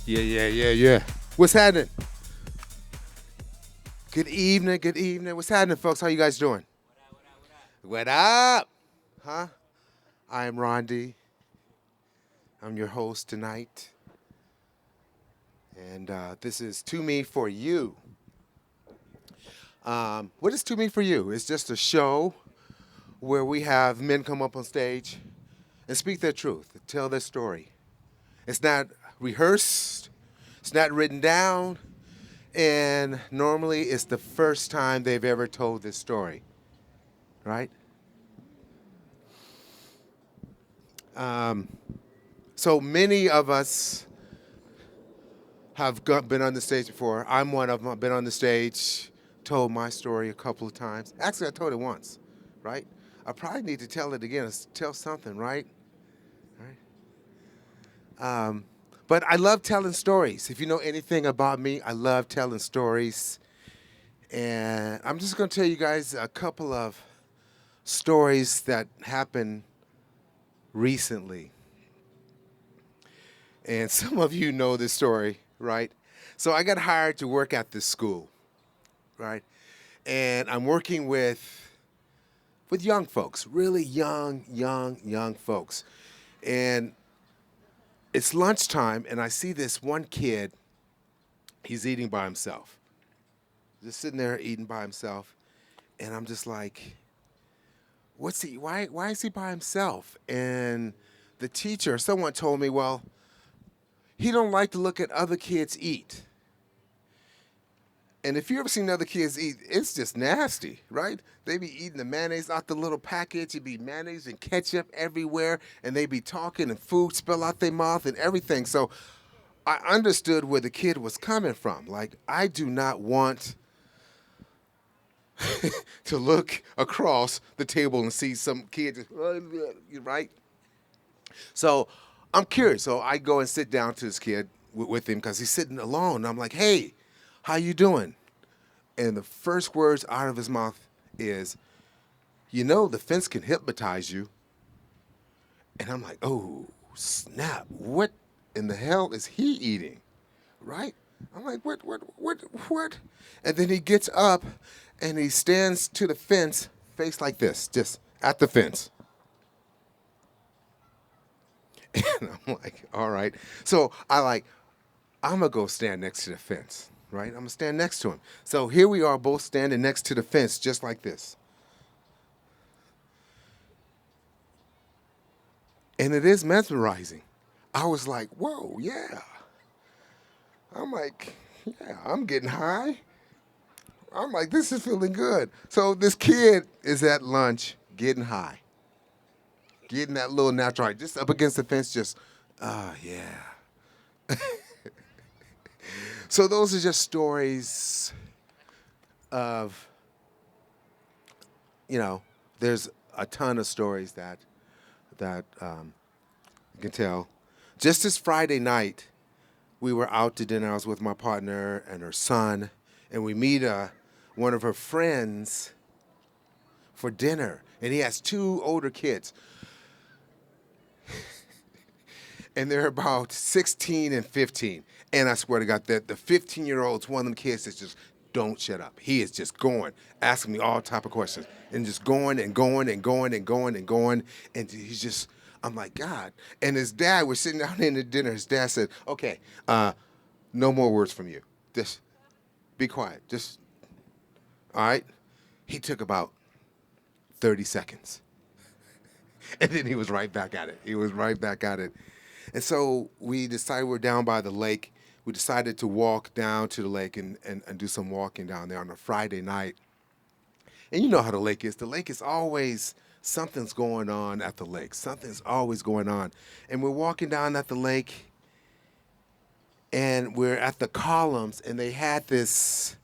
Yeah. What's happening? Good evening, good evening. What's happening, folks? How you guys doing? What up? Huh? I am Rondy. I'm your host tonight. And this is To Me For You. What is To Me For You? It's just a show where we have men come up on stage and speak their truth, tell their story. It's not rehearsed. It's not written down. And normally it's the first time they've ever told this story, right? So many of us have been on the stage before. I'm one of them. I've been on the stage, told my story a couple of times. Actually, I told it once, right? I probably need to tell it again, tell something, right? But I love telling stories. If you know anything about me, I love telling stories. And I'm just going to tell you guys a couple of stories that happened recently. And some of you know this story, right? So I got hired to work at this school, right? And I'm working with young folks, really young folks. And it's lunchtime, and I see this one kid, he's eating by himself. Just sitting there eating by himself. And I'm just like, why is he by himself? And the teacher, someone told me, well, he don't like to look at other kids eat. And if you ever seen other kids eat, it's just nasty, right? They be eating the mayonnaise out the little package. It'd be mayonnaise and ketchup everywhere, and they be talking and food spill out their mouth and everything. So I understood where the kid was coming from. Like, I do not want to look across the table and see some kid just, right? So I'm curious. So I go and sit down to this kid with him because he's sitting alone. I'm like, hey, how you doing? And the first words out of his mouth is, you know, the fence can hypnotize you. And I'm like, oh, snap. What in the hell is he eating? Right? I'm like, what? And then he gets up and he stands to the fence, face like this, just at the fence. And I'm like, all right. So I'm going to go stand next to the fence, right? I'm going to stand next to him. So here we are both standing next to the fence, just like this. And it is mesmerizing. I was like, whoa, yeah. I'm like, yeah, I'm getting high. I'm like, this is feeling good. So this kid is at lunch getting high, getting that little natural high, just up against the fence, just, yeah. So those are just stories of, there's a ton of stories that you can tell. Just this Friday night, we were out to dinner. I was with my partner and her son, and we meet one of her friends for dinner. And he has two older kids. And they're about 16 and 15. And I swear to God, that the 15-year-old's one of them kids that just don't shut up. He is just going, asking me all type of questions, and just going and going and going and going and going. And he's just, I'm like, God. And his dad was sitting down in the dinner. His dad said, okay, no more words from you. Just be quiet. Just, all right? He took about 30 seconds. And then he was right back at it. And so we decided we're down by the lake. We decided to walk down to the lake and do some walking down there on a Friday night. And you know how the lake is. The lake is always, something's going on at the lake. Something's always going on. And we're walking down at the lake, and we're at the columns, and they had this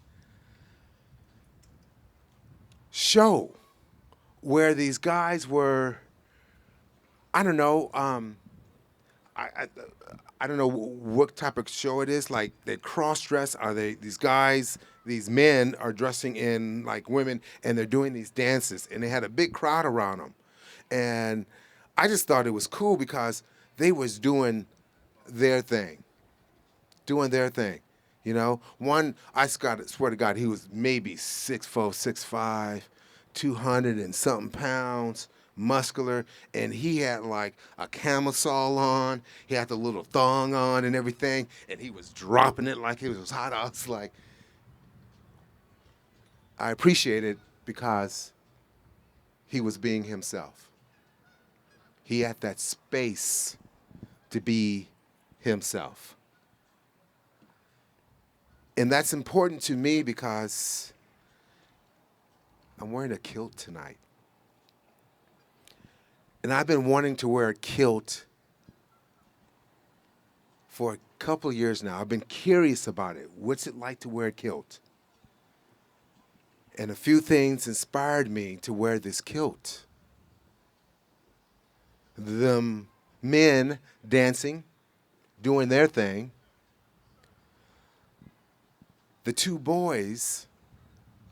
show where these guys were, I don't know, I don't know what type of show it is. Like, they cross-dress. Are they, these guys, these men are dressing in like women, and they're doing these dances, and they had a big crowd around them. And I just thought it was cool because they was doing their thing. doing their thing. You know, one, swear to God, he was maybe 6'4", 6'5", 200 and something pounds, muscular, and he had like a camisole on. He had the little thong on and everything, and he was dropping it like it was hot. I was like, I appreciate it because he was being himself. He had that space to be himself. And that's important to me because I'm wearing a kilt tonight. And I've been wanting to wear a kilt for a couple of years now. I've been curious about it. What's it like to wear a kilt? And a few things inspired me to wear this kilt. Them men dancing, doing their thing. The two boys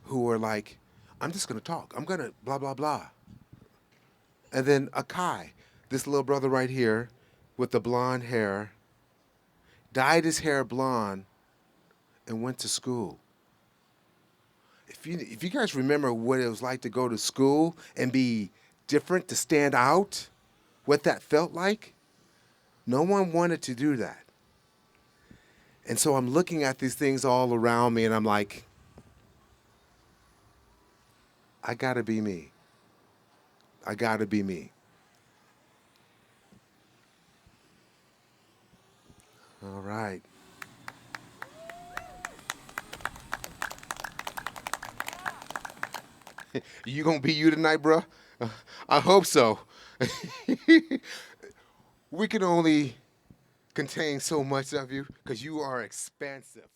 who were like, I'm just going to talk. I'm going to blah, blah, blah. And then Akai, this little brother right here with the blonde hair, dyed his hair blonde and went to school. If you guys remember what it was like to go to school and be different, to stand out, what that felt like, no one wanted to do that. And so I'm looking at these things all around me and I'm like, I gotta be me. I gotta be me. All right. You gonna be you tonight, bro? I hope so. We can only contain so much of you because you are expansive.